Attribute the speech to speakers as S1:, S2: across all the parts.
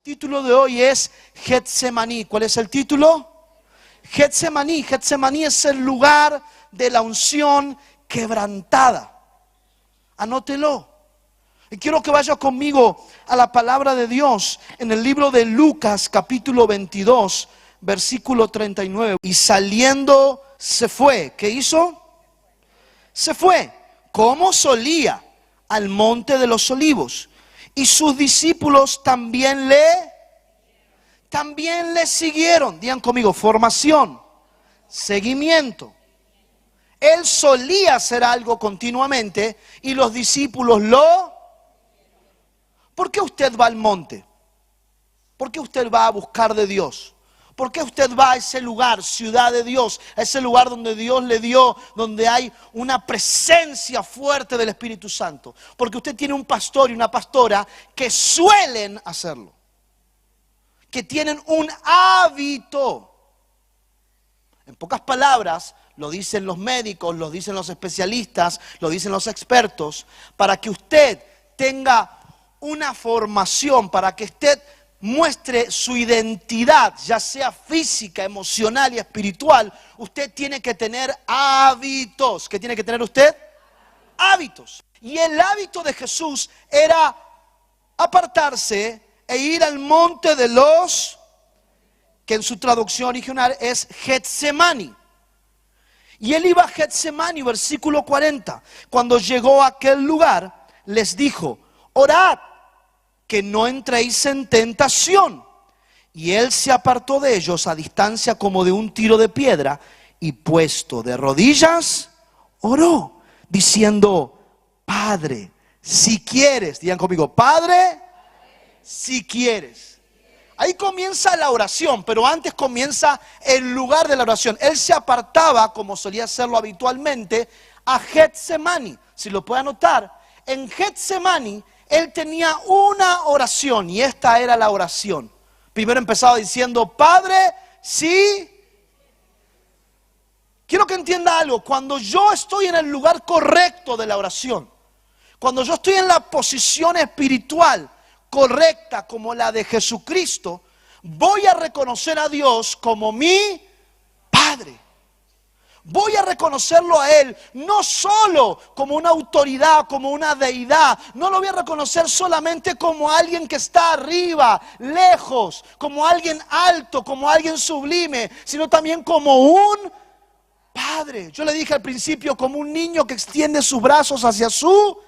S1: título de hoy es Getsemaní. ¿Cuál es el título? Getsemaní. Getsemaní es el lugar de la unción quebrantada. Anótelo. Y quiero que vaya conmigo a la palabra de Dios en el libro de Lucas, capítulo 22, versículo 39. Y saliendo se fue. ¿Qué hizo? Se fue, como solía, al monte de los olivos. Y sus discípulos también le siguieron. Digan conmigo, formación, seguimiento. Él solía hacer algo continuamente y los discípulos ¿Por qué usted va al monte? ¿Por qué usted va a buscar de Dios? ¿Por qué usted va a ese lugar, ciudad de Dios? A ese lugar donde Dios le dio, donde hay una presencia fuerte del Espíritu Santo. Porque usted tiene un pastor y una pastora que suelen hacerlo. Que tienen un hábito. En pocas palabras, lo dicen los médicos, lo dicen los especialistas, lo dicen los expertos. Para que usted tenga una formación, para que usted muestre su identidad, ya sea física, emocional y espiritual, usted tiene que tener hábitos. ¿Qué tiene que tener usted? Hábitos. Y el hábito de Jesús era apartarse e ir al monte de los, que en su traducción original es Getsemaní. Y él iba a Getsemaní, versículo 40. Cuando llegó a aquel lugar, les dijo: orad, que no entréis en tentación. Y él se apartó de ellos a distancia como de un tiro de piedra, y puesto de rodillas, oró, diciendo: Padre, si quieres, digan conmigo, Padre, si quieres. Ahí comienza la oración, pero antes comienza el lugar de la oración. Él se apartaba, como solía hacerlo habitualmente, a Getsemaní. Si lo puede anotar, en Getsemaní él tenía una oración y esta era la oración. Primero empezaba diciendo: Padre, sí. Quiero que entienda algo. Cuando yo estoy en el lugar correcto de la oración, cuando yo estoy en la posición espiritual correcta como la de Jesucristo, voy a reconocer a Dios como mi Padre. Voy a reconocerlo a Él, no solo como una autoridad, como una deidad. No lo voy a reconocer solamente como alguien que está arriba, lejos, como alguien alto, como alguien sublime, sino también como un Padre. Yo le dije al principio, como un niño que extiende sus brazos hacia su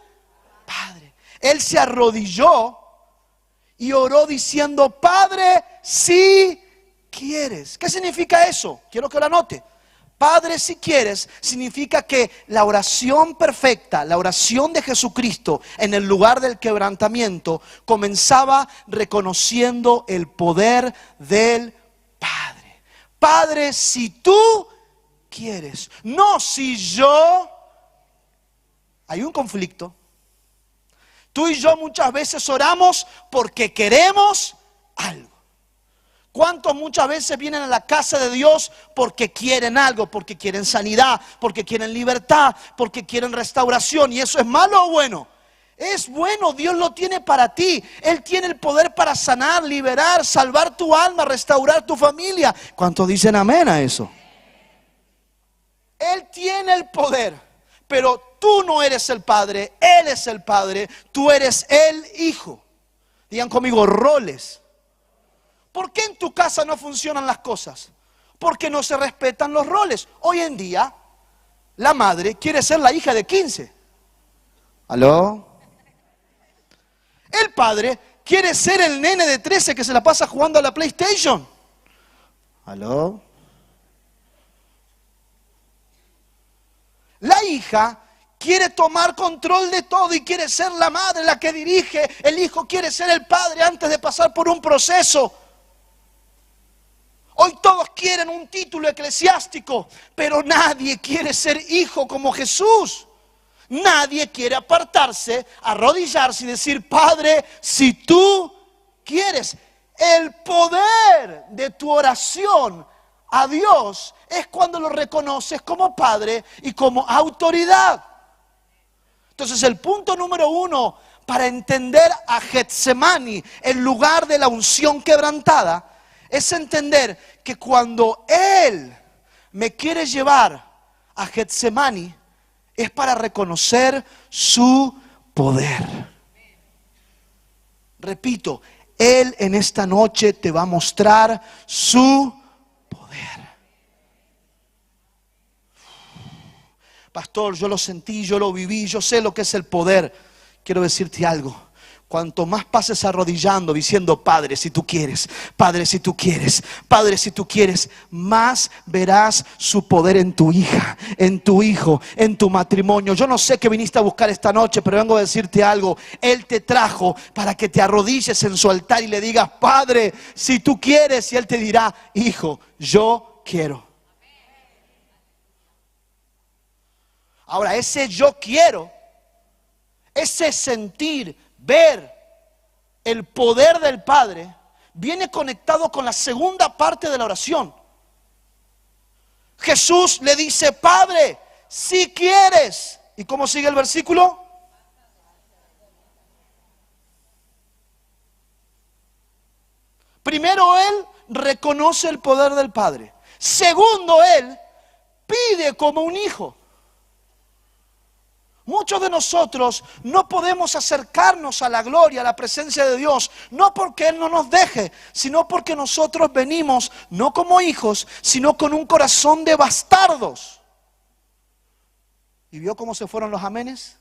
S1: Padre. Él se arrodilló y oró diciendo: Padre, si quieres. ¿Qué significa eso? Quiero que lo anote. Padre, si quieres, significa que la oración perfecta, la oración de Jesucristo en el lugar del quebrantamiento, comenzaba reconociendo el poder del Padre. Padre, si tú quieres, no si yo. Hay un conflicto. Tú y yo muchas veces oramos porque queremos algo. ¿Cuántos muchas veces vienen a la casa de Dios porque quieren algo? Porque quieren sanidad, porque quieren libertad, porque quieren restauración. ¿Y eso es malo o bueno? Es bueno, Dios lo tiene para ti. Él tiene el poder para sanar, liberar, salvar tu alma, restaurar tu familia. ¿Cuántos dicen amén a eso? Él tiene el poder, pero tú no eres el Padre, Él es el Padre, tú eres el Hijo. Digan conmigo, roles. ¿Por qué en tu casa no funcionan las cosas? Porque no se respetan los roles. Hoy en día, la madre quiere ser la hija de 15. ¿Aló? El padre quiere ser el nene de 13 que se la pasa jugando a la PlayStation. ¿Aló? La hija quiere tomar control de todo y quiere ser la madre la que dirige. El hijo quiere ser el padre antes de pasar por un proceso. Hoy todos quieren un título eclesiástico, pero nadie quiere ser hijo como Jesús. Nadie quiere apartarse, arrodillarse y decir: Padre, si tú quieres. El poder de tu oración a Dios es cuando lo reconoces como Padre y como autoridad. Entonces el punto número 1 para entender a Getsemaní, el lugar de la unción quebrantada, es entender que cuando Él me quiere llevar a Getsemaní, es para reconocer su poder. Repito, Él en esta noche te va a mostrar su poder. Pastor, yo lo sentí, yo lo viví, yo sé lo que es el poder. Quiero decirte algo. Cuanto más pases arrodillando diciendo: Padre, si tú quieres, Padre, si tú quieres, Padre, si tú quieres, más verás su poder en tu hija, en tu hijo, en tu matrimonio. Yo no sé qué viniste a buscar esta noche, pero vengo a decirte algo. Él te trajo para que te arrodilles en su altar y le digas: Padre, si tú quieres. Y Él te dirá: hijo, yo quiero. Ahora, ese yo quiero, ese sentir, ver el poder del Padre, viene conectado con la segunda parte de la oración. Jesús le dice: Padre, si quieres. ¿Y cómo sigue el versículo? Primero, Él reconoce el poder del Padre. Segundo, Él pide como un hijo. Muchos de nosotros no podemos acercarnos a la gloria, a la presencia de Dios, no porque Él no nos deje, sino porque nosotros venimos no como hijos, sino con un corazón de bastardos. ¿Y vio cómo se fueron los amenes?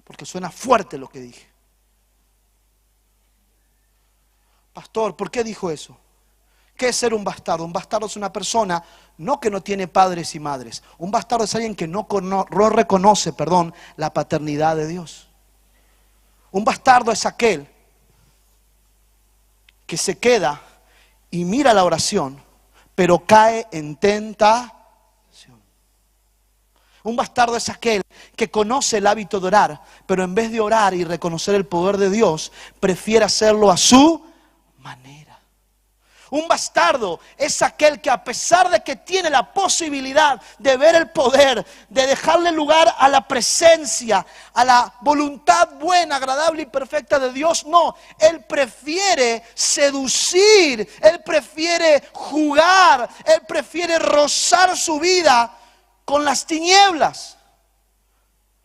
S1: Porque suena fuerte lo que dije. Pastor, ¿por qué dijo eso? ¿Qué es ser un bastardo? Un bastardo es una persona no que no tiene padres y madres. Un bastardo es alguien que no reconoce, la paternidad de Dios. Un bastardo es aquel que se queda y mira la oración, pero cae en tentación. Un bastardo es aquel que conoce el hábito de orar, pero en vez de orar y reconocer el poder de Dios, prefiere hacerlo a su manera. Un bastardo es aquel que, a pesar de que tiene la posibilidad de ver el poder, de dejarle lugar a la presencia, a la voluntad buena, agradable y perfecta de Dios, no, él prefiere seducir, él prefiere jugar, él prefiere rozar su vida con las tinieblas.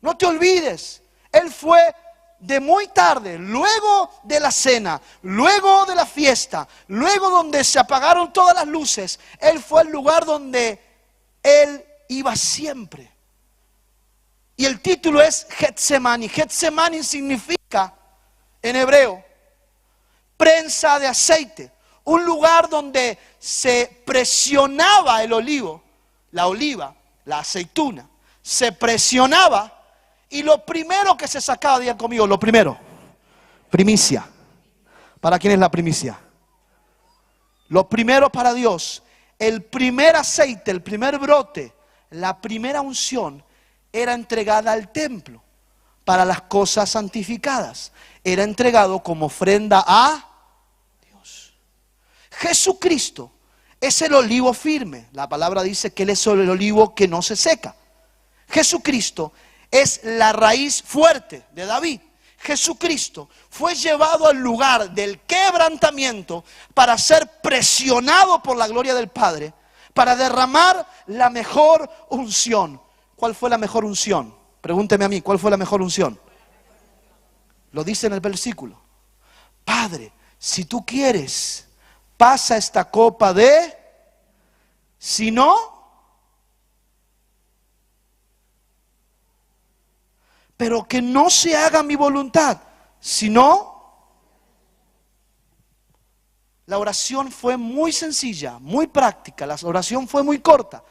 S1: No te olvides, él fue de muy tarde, luego de la cena, luego de la fiesta, luego donde se apagaron todas las luces, Él fue al lugar donde Él iba siempre. Y el título es Getsemaní. Getsemaní significa, en hebreo, prensa de aceite. Un lugar donde se presionaba el olivo, la oliva, la aceituna. Se presionaba. Y lo primero que se sacaba, digan conmigo, lo primero, primicia. ¿Para quién es la primicia? Lo primero para Dios, el primer aceite, el primer brote, la primera unción era entregada al templo para las cosas santificadas. Era entregado como ofrenda a Dios. Jesucristo es el olivo firme. La palabra dice que Él es el olivo que no se seca. Jesucristo es la raíz fuerte de David. Jesucristo fue llevado al lugar del quebrantamiento para ser presionado por la gloria del Padre, para derramar la mejor unción. ¿Cuál fue la mejor unción? Pregúnteme a mí, ¿cuál fue la mejor unción? Lo dice en el versículo. Padre, si tú quieres, pasa esta copa de... Si no... Pero que no se haga mi voluntad, sino... La oración fue muy sencilla, muy práctica, la oración fue muy corta.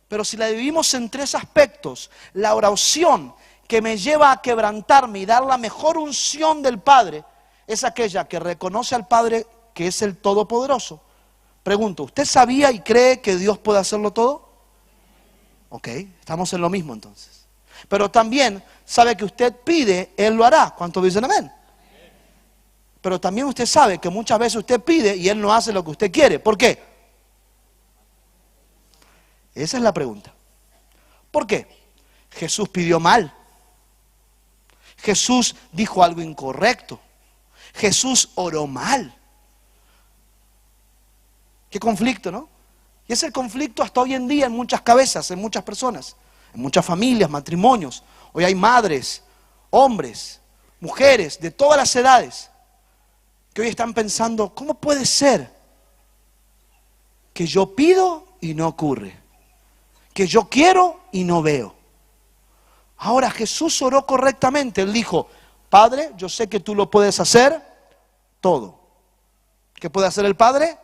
S1: Pero si la dividimos en tres aspectos, la oración que me lleva a quebrantarme y dar la mejor unción del Padre, es aquella que reconoce al Padre que es el Todopoderoso. Pregunto, ¿usted sabía y cree que Dios puede hacerlo todo? Ok, estamos en lo mismo entonces. Pero también sabe que usted pide, Él lo hará. ¿Cuántos dicen amén? Pero también usted sabe que muchas veces usted pide y Él no hace lo que usted quiere. ¿Por qué? Esa es la pregunta. ¿Por qué? Jesús pidió mal. Jesús dijo algo incorrecto. Jesús oró mal. Qué conflicto, ¿no? Y es el conflicto hasta hoy en día en muchas cabezas, en muchas personas, en muchas familias, matrimonios. Hoy hay madres, hombres, mujeres de todas las edades que hoy están pensando, ¿cómo puede ser que yo pido y no ocurre? Que yo quiero y no veo. Ahora Jesús oró correctamente. Él dijo, Padre, yo sé que tú lo puedes hacer todo. ¿Qué puede hacer el Padre?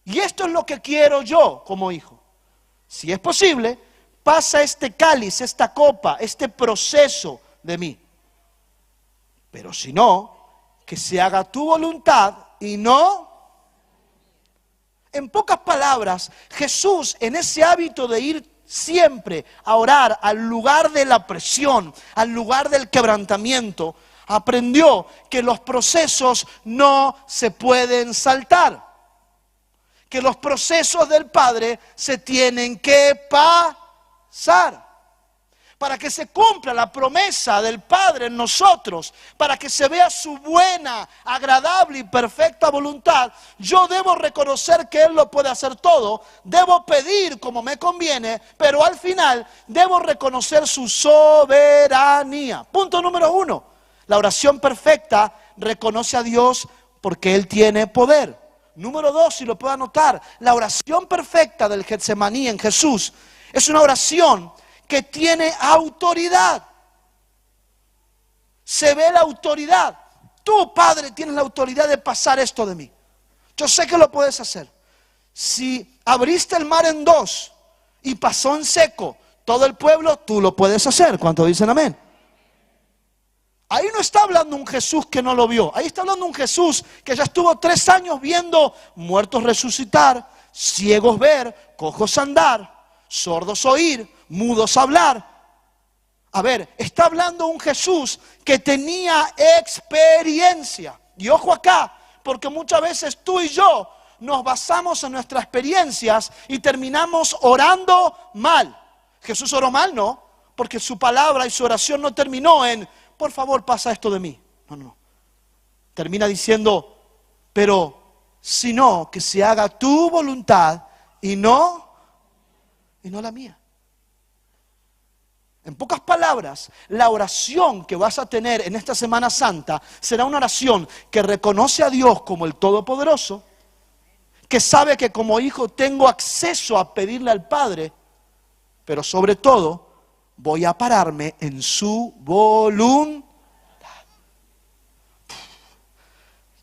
S1: Y esto es lo que quiero yo como hijo. Si es posible, pasa este cáliz, esta copa, este proceso de mí. Pero si no, que se haga tu voluntad y no. En pocas palabras, Jesús, en ese hábito de ir siempre a orar al lugar de la presión, al lugar del quebrantamiento, aprendió que los procesos no se pueden saltar. Que los procesos del Padre se tienen que pasar. Para que se cumpla la promesa del Padre en nosotros, para que se vea su buena, agradable y perfecta voluntad, yo debo reconocer que Él lo puede hacer todo, debo pedir como me conviene, pero al final debo reconocer su soberanía. Punto número 1, la oración perfecta reconoce a Dios porque Él tiene poder. Número 2, si lo puedo anotar, la oración perfecta del Getsemaní en Jesús es una oración que tiene autoridad. Se ve la autoridad. Tú, Padre, tienes la autoridad de pasar esto de mí. Yo sé que lo puedes hacer. Si abriste el mar en dos y pasó en seco todo el pueblo, tú lo puedes hacer. ¿Cuántos dicen amén? Ahí no está hablando un Jesús que no lo vio. Ahí está hablando un Jesús que ya estuvo 3 años viendo muertos resucitar, ciegos ver, cojos andar, sordos oír, mudos hablar. A ver, está hablando un Jesús que tenía experiencia. Y ojo acá, porque muchas veces tú y yo nos basamos en nuestras experiencias y terminamos orando mal. ¿Jesús oró mal? No, porque su palabra y su oración no terminó en, por favor, pasa esto de mí. No. Termina diciendo, pero si no, que se haga tu voluntad y no la mía. En pocas palabras, la oración que vas a tener en esta Semana Santa será una oración que reconoce a Dios como el Todopoderoso, que sabe que como hijo tengo acceso a pedirle al Padre, pero sobre todo voy a pararme en su voluntad.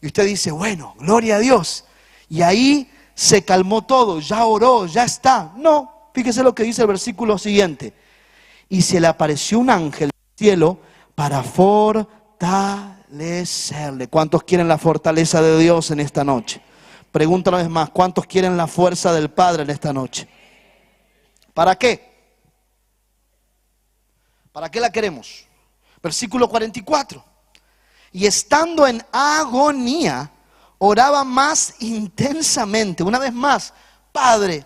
S1: Y usted dice, bueno, gloria a Dios. Y ahí se calmó todo, ya oró, ya está. No, fíjese lo que dice el versículo siguiente. Y se le apareció un ángel del cielo para fortalecerle. ¿Cuántos quieren la fortaleza de Dios en esta noche? Pregunto una vez más, ¿cuántos quieren la fuerza del Padre en esta noche? ¿Para qué? ¿Para qué la queremos? Versículo 44. Y estando en agonía, oraba más intensamente. Una vez más, Padre,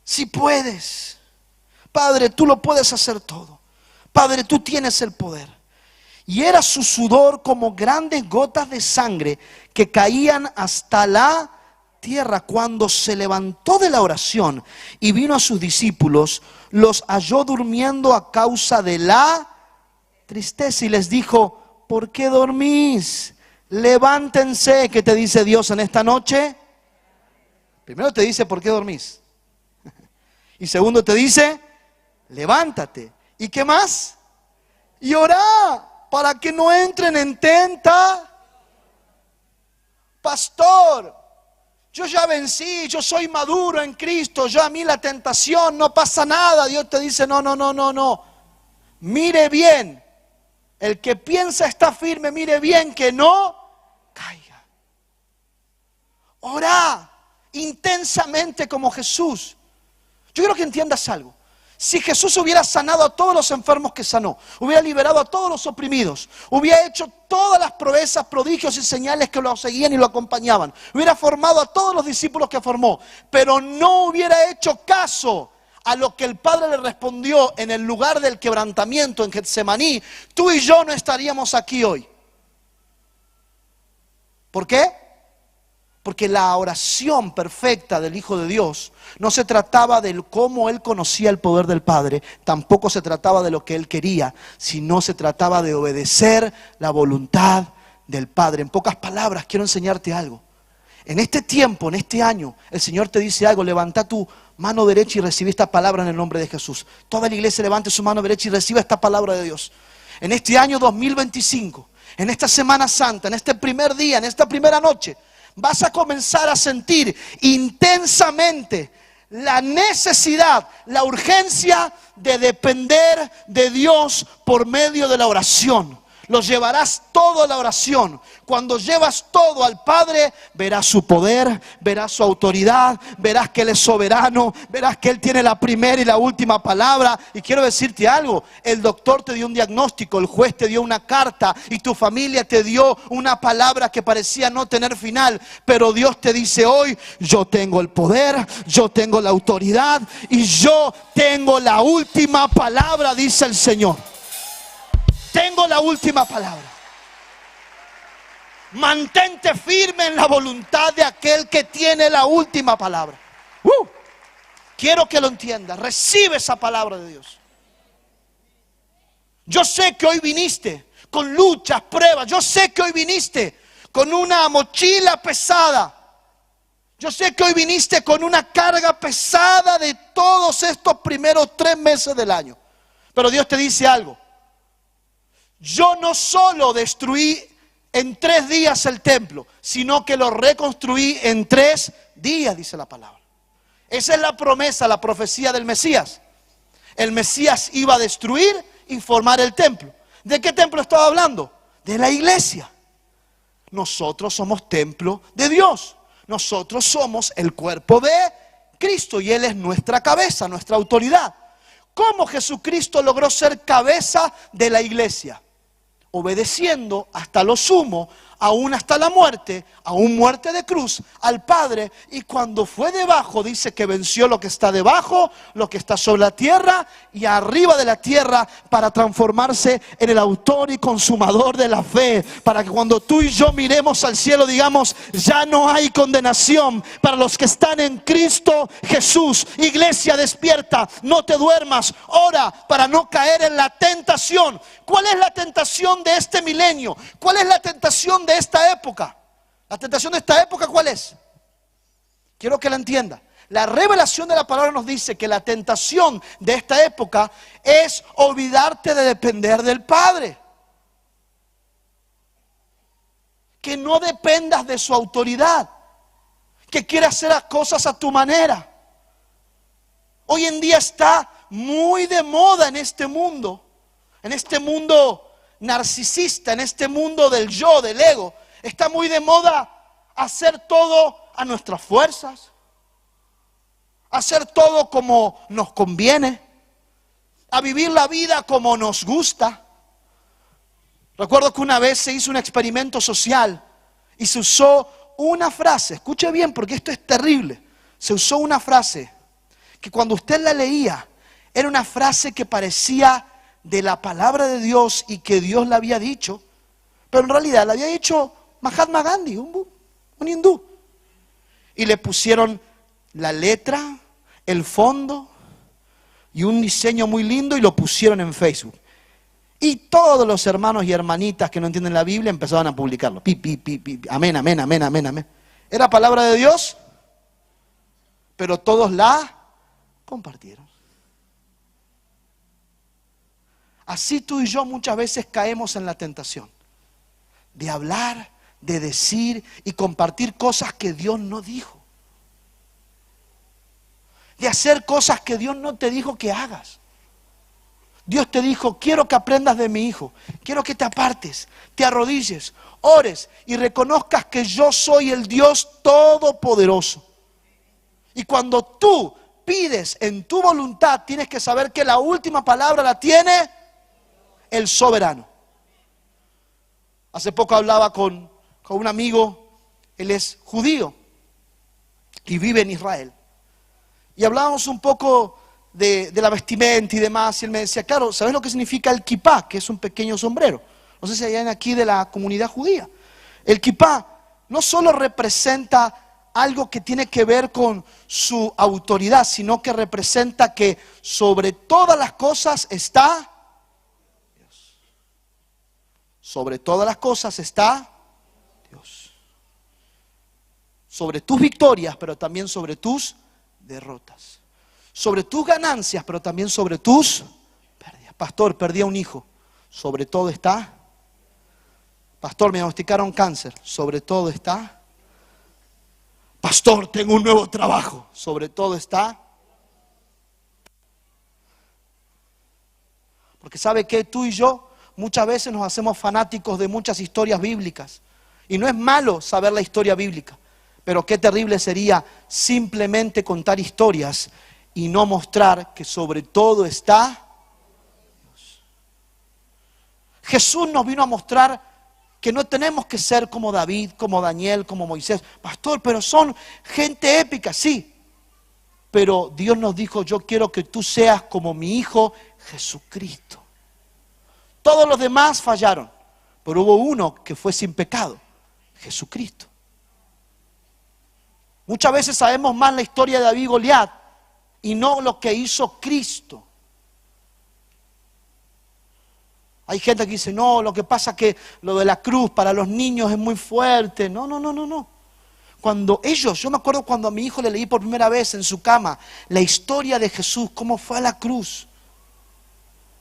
S1: si puedes. Padre, tú lo puedes hacer todo. Padre, tú tienes el poder. Y era su sudor como grandes gotas de sangre que caían hasta la tierra. Cuando se levantó de la oración y vino a sus discípulos, los halló durmiendo a causa de la tristeza y les dijo, ¿por qué dormís? Levántense. ¿Qué te dice Dios en esta noche? Primero te dice, ¿por qué dormís? Y segundo te dice, levántate. ¿Y qué más? Y orá para que no entren en tentación. Pastor, yo ya vencí, yo soy maduro en Cristo, yo a mí la tentación no pasa nada. Dios te dice, no. Mire bien, el que piensa está firme, mire bien que no caiga. Orá intensamente como Jesús. Yo quiero que entiendas algo. Si Jesús hubiera sanado a todos los enfermos que sanó, hubiera liberado a todos los oprimidos, hubiera hecho todas las proezas, prodigios y señales que lo seguían y lo acompañaban, hubiera formado a todos los discípulos que formó, pero no hubiera hecho caso a lo que el Padre le respondió en el lugar del quebrantamiento en Getsemaní, tú y yo no estaríamos aquí hoy. ¿Por qué? Porque la oración perfecta del Hijo de Dios no se trataba de cómo Él conocía el poder del Padre, tampoco se trataba de lo que Él quería, sino se trataba de obedecer la voluntad del Padre. En pocas palabras, quiero enseñarte algo. En este tiempo, en este año, el Señor te dice algo: levanta tu mano derecha y recibe esta palabra en el nombre de Jesús. Toda la iglesia levante su mano derecha y reciba esta palabra de Dios. En este año 2025, en esta Semana Santa, en este primer día, en esta primera noche, vas a comenzar a sentir intensamente la necesidad, la urgencia de depender de Dios por medio de la oración. Lo llevarás todo a la oración. Cuando llevas todo al Padre, verás su poder, verás su autoridad, verás que Él es soberano, verás que Él tiene la primera y la última palabra. Y quiero decirte algo: el doctor te dio un diagnóstico, el juez te dio una carta y tu familia te dio una palabra que parecía no tener final. Pero Dios te dice hoy: yo tengo el poder, yo tengo la autoridad y yo tengo la última palabra, dice el Señor. Tengo la última palabra. Mantente firme en la voluntad de aquel que tiene la última palabra. Quiero que lo entiendas. Recibe esa palabra de Dios. Yo sé que hoy viniste con luchas, pruebas. Yo sé que hoy viniste con una mochila pesada. Yo sé que hoy viniste con una carga pesada de todos estos primeros 3 meses del año. Pero Dios te dice algo: yo no solo destruí en 3 días el templo, sino que lo reconstruí en 3 días, dice la palabra. Esa es la promesa, la profecía del Mesías. El Mesías iba a destruir y formar el templo. ¿De qué templo estaba hablando? De la iglesia. Nosotros somos templo de Dios. Nosotros somos el cuerpo de Cristo y Él es nuestra cabeza, nuestra autoridad. ¿Cómo Jesucristo logró ser cabeza de la iglesia? Obedeciendo hasta lo sumo, aún hasta la muerte, aún muerte de cruz, al Padre. Y cuando fue debajo, dice que venció lo que está debajo, lo que está sobre la tierra y arriba de la tierra, para transformarse en el autor y consumador de la fe. Para que cuando tú y yo miremos al cielo digamos: ya no hay condenación para los que están en Cristo Jesús. Iglesia, despierta, no te duermas, ora para no caer en la tentación. ¿Cuál es la tentación de este milenio? ¿Cuál es la tentación de esta época? La tentación de esta época, ¿cuál es? Quiero que la entienda. La revelación de la palabra nos dice que la tentación de esta época es olvidarte de depender del Padre. Que no dependas de su autoridad. Que quieras hacer las cosas a tu manera. Hoy en día está muy de moda en este mundo narcisista, en este mundo del yo, del ego. Está muy de moda hacer todo a nuestras fuerzas, hacer todo como nos conviene, a vivir la vida como nos gusta. Recuerdo que una vez se hizo un experimento social y se usó una frase, escuche bien porque esto es terrible, se usó una frase que cuando usted la leía era una frase que parecía de la palabra de Dios y que Dios la había dicho, pero en realidad la había dicho Mahatma Gandhi, un hindú. Y le pusieron la letra, el fondo y un diseño muy lindo y lo pusieron en Facebook. Y todos los hermanos y hermanitas que no entienden la Biblia empezaban a publicarlo. Amén, amén, amén, amén, amén. Era palabra de Dios, pero todos la compartieron. Así tú y yo muchas veces caemos en la tentación de hablar, de decir y compartir cosas que Dios no dijo. De hacer cosas que Dios no te dijo que hagas. Dios te dijo: quiero que aprendas de mi hijo, quiero que te apartes, te arrodilles, ores y reconozcas que yo soy el Dios todopoderoso. Y cuando tú pides en tu voluntad, tienes que saber que la última palabra la tiene el soberano. Hace poco hablaba con un amigo, él es judío y vive en Israel. Y hablábamos un poco de la vestimenta y demás, y él me decía, claro, ¿sabes lo que significa el kipá? Que es un pequeño sombrero. No sé si hay aquí de la comunidad judía. El kipá no solo representa algo que tiene que ver con su autoridad, sino que representa que sobre todas las cosas está Dios. Sobre todas las cosas está Dios. Sobre tus victorias, pero también sobre tus derrotas. Sobre tus ganancias, pero también sobre tus pérdidas. Pastor, perdí a un hijo. Sobre todo está. Pastor, me diagnosticaron cáncer. Sobre todo está. Pastor, tengo un nuevo trabajo. Sobre todo está. Porque sabe que tú y yo muchas veces nos hacemos fanáticos de muchas historias bíblicas. Y no es malo saber la historia bíblica. Pero qué terrible sería simplemente contar historias y no mostrar que sobre todo está Dios. Jesús nos vino a mostrar que no tenemos que ser como David, como Daniel, como Moisés. Pastor, pero son gente épica, sí. Pero Dios nos dijo, yo quiero que tú seas como mi Hijo Jesucristo. Todos los demás fallaron, pero hubo uno que fue sin pecado, Jesucristo. Muchas veces sabemos más la historia de David y Goliat y no lo que hizo Cristo. Hay gente que dice, no, lo que pasa es que lo de la cruz para los niños es muy fuerte. No. Cuando ellos, yo me acuerdo cuando a mi hijo le leí por primera vez en su cama la historia de Jesús, cómo fue a la cruz.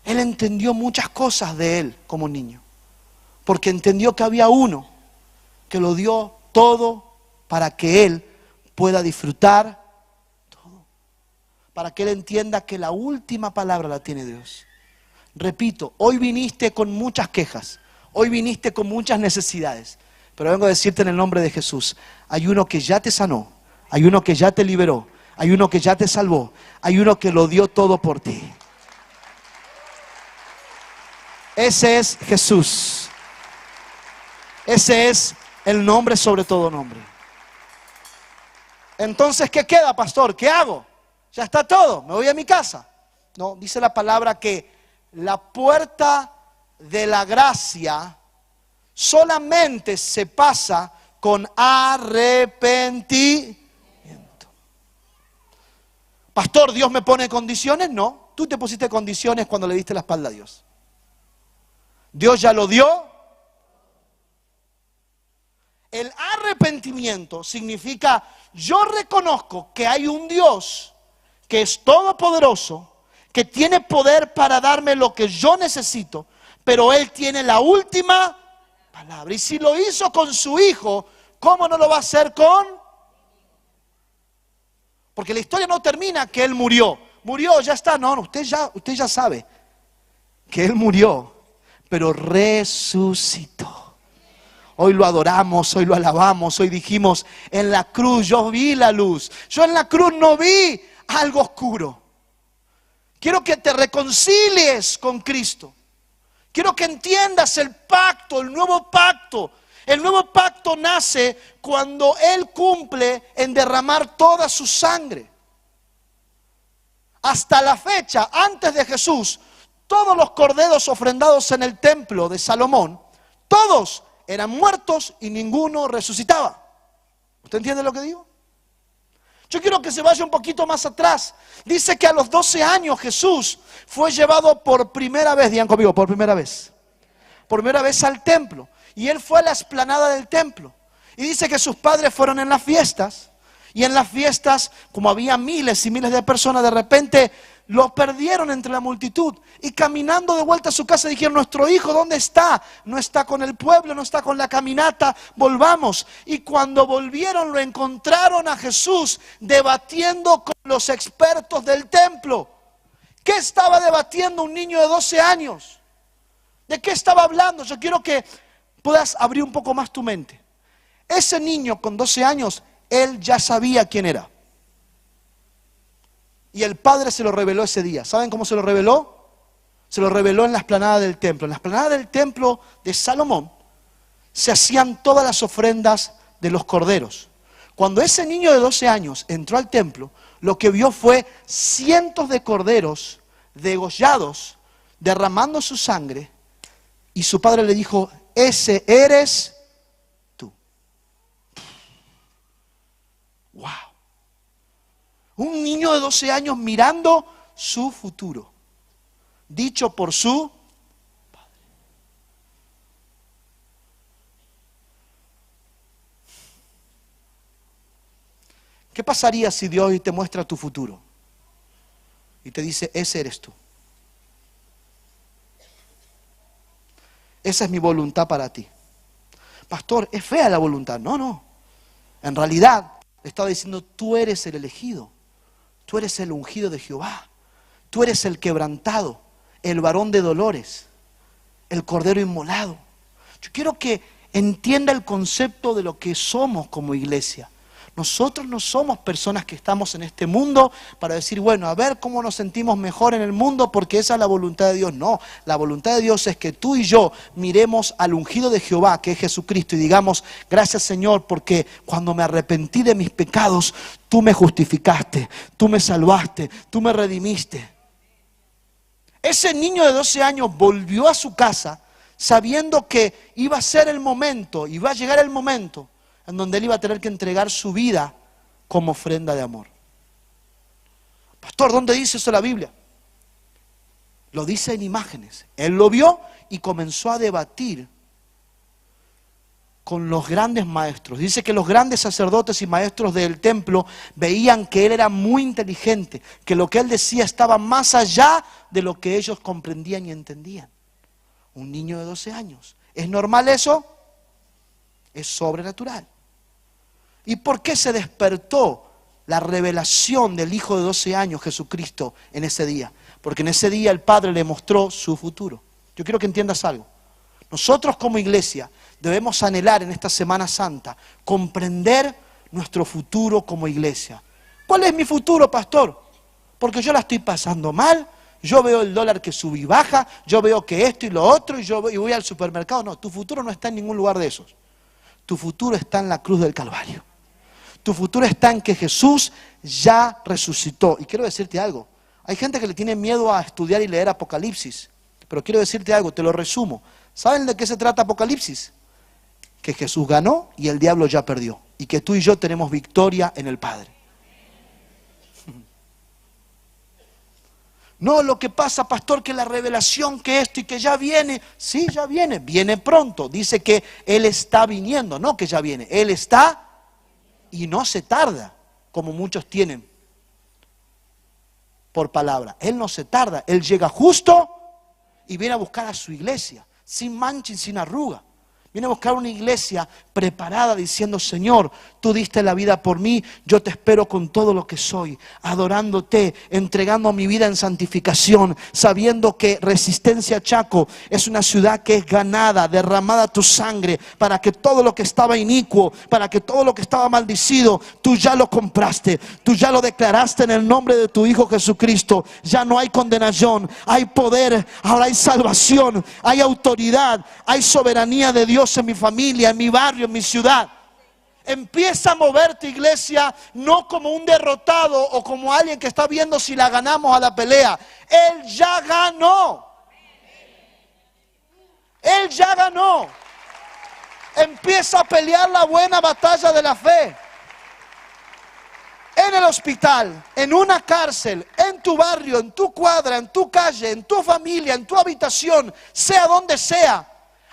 S1: Él entendió muchas cosas de él como niño. Porque entendió que había uno que lo dio todo para que él pueda disfrutar todo. Para que él entienda que la última palabra la tiene Dios. Repito, hoy viniste con muchas quejas, hoy viniste con muchas necesidades, pero vengo a decirte en el nombre de Jesús, hay uno que ya te sanó, hay uno que ya te liberó, hay uno que ya te salvó, hay uno que lo dio todo por ti. Ese es Jesús. Ese es el nombre sobre todo nombre. Entonces, ¿qué queda, pastor? ¿Qué hago? Ya está todo, me voy a mi casa. No, dice la palabra que la puerta de la gracia solamente se pasa con arrepentimiento. Pastor, ¿Dios me pone condiciones? No, tú te pusiste condiciones cuando le diste la espalda a Dios. Dios ya lo dio. El arrepentimiento significa, yo reconozco que hay un Dios que es todopoderoso, que tiene poder para darme lo que yo necesito, pero Él tiene la última palabra. Y si lo hizo con su Hijo, ¿cómo no lo va a hacer con? Porque la historia no termina que Él murió. Murió, ya está. No, usted ya sabe que Él murió, pero resucitó. Hoy lo adoramos, hoy lo alabamos, hoy dijimos, en la cruz yo vi la luz. Yo en la cruz no vi algo oscuro. Quiero que te reconcilies con Cristo. Quiero que entiendas el pacto, el nuevo pacto. El nuevo pacto nace cuando Él cumple en derramar toda su sangre. Hasta la fecha, antes de Jesús, todos los corderos ofrendados en el templo de Salomón, todos eran muertos y ninguno resucitaba. ¿Usted entiende lo que digo? Yo quiero que se vaya un poquito más atrás. Dice que a los 12 años Jesús fue llevado por primera vez, digan conmigo, por primera vez al templo. Y Él fue a la explanada del templo. Y dice que sus padres fueron en las fiestas. Y en las fiestas, como había miles y miles de personas, de repente lo perdieron entre la multitud. Y caminando de vuelta a su casa dijeron, nuestro hijo, ¿dónde está? No está con el pueblo, no está con la caminata, volvamos. Y cuando volvieron lo encontraron a Jesús debatiendo con los expertos del templo. ¿Qué estaba debatiendo un niño de 12 años? ¿De qué estaba hablando? Yo quiero que puedas abrir un poco más tu mente. Ese niño con 12 años, él ya sabía quién era. Y el Padre se lo reveló ese día. ¿Saben cómo se lo reveló? Se lo reveló en la explanada del templo. En la explanada del templo de Salomón se hacían todas las ofrendas de los corderos. Cuando ese niño de 12 años entró al templo, lo que vio fue cientos de corderos degollados, derramando su sangre, y su padre le dijo, ese eres tú. ¡Wow! Un niño de 12 años mirando su futuro, dicho por su padre. ¿Qué pasaría si Dios hoy te muestra tu futuro y te dice, ese eres tú? Esa es mi voluntad para ti. Pastor, es fea la voluntad. No, no. En realidad, le estaba diciendo, tú eres el elegido. Tú eres el ungido de Jehová. Tú eres el quebrantado, el varón de dolores, el cordero inmolado. Yo quiero que entienda el concepto de lo que somos como iglesia. Nosotros no somos personas que estamos en este mundo para decir, bueno, a ver cómo nos sentimos mejor en el mundo porque esa es la voluntad de Dios. No, la voluntad de Dios es que tú y yo miremos al ungido de Jehová, que es Jesucristo, y digamos, gracias Señor, porque cuando me arrepentí de mis pecados, tú me justificaste, tú me salvaste, tú me redimiste. Ese niño de 12 años volvió a su casa sabiendo que iba a ser el momento, iba a llegar el momento en donde él iba a tener que entregar su vida como ofrenda de amor. Pastor, ¿dónde dice eso la Biblia? Lo dice en imágenes. Él lo vio y comenzó a debatir con los grandes maestros. Dice que los grandes sacerdotes y maestros del templo veían que él era muy inteligente, que lo que él decía estaba más allá de lo que ellos comprendían y entendían. Un niño de 12 años. ¿Es normal eso? Es sobrenatural. ¿Y por qué se despertó la revelación del Hijo de 12 años, Jesucristo, en ese día? Porque en ese día el Padre le mostró su futuro. Yo quiero que entiendas algo. Nosotros como iglesia debemos anhelar en esta Semana Santa comprender nuestro futuro como iglesia. ¿Cuál es mi futuro, pastor? Porque yo la estoy pasando mal, yo veo el dólar que sube y baja, yo veo que esto y lo otro, y voy al supermercado. No, tu futuro no está en ningún lugar de esos. Tu futuro está en la cruz del Calvario. Tu futuro está en que Jesús ya resucitó. Y quiero decirte algo. Hay gente que le tiene miedo a estudiar y leer Apocalipsis. Pero quiero decirte algo, te lo resumo. ¿Saben de qué se trata Apocalipsis? Que Jesús ganó y el diablo ya perdió. Y que tú y yo tenemos victoria en el Padre. No, lo que pasa, pastor, que la revelación, que esto y que ya viene. Sí, ya viene, viene pronto. Dice que Él está viniendo, no que ya viene. Él está y no se tarda, como muchos tienen por palabra. Él no se tarda, Él llega justo y viene a buscar a su iglesia, sin mancha y sin arruga. Viene a buscar una iglesia preparada diciendo, Señor, tú diste la vida por mí, yo te espero con todo lo que soy, adorándote, entregando mi vida en santificación, sabiendo que Resistencia Chaco es una ciudad que es ganada, derramada tu sangre, para que todo lo que estaba inicuo, para que todo lo que estaba maldecido, tú ya lo compraste, tú ya lo declaraste en el nombre de tu Hijo Jesucristo. Ya no hay condenación, hay poder, ahora hay salvación, hay autoridad, hay soberanía de Dios en mi familia, en mi barrio, en mi ciudad. Empieza a mover tu iglesia, no como un derrotado o como alguien que está viendo si la ganamos a la pelea. Él ya ganó. Él ya ganó. Empieza a pelear la buena batalla de la fe. En el hospital, en una cárcel, en tu barrio, en tu cuadra, en tu calle, en tu familia, en tu habitación, sea donde sea.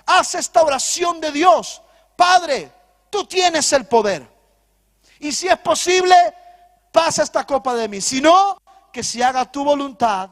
S1: Haz esta oración de Dios. Padre, tú tienes el poder. Y si es posible, pasa esta copa de mí. Si no, que se haga tu voluntad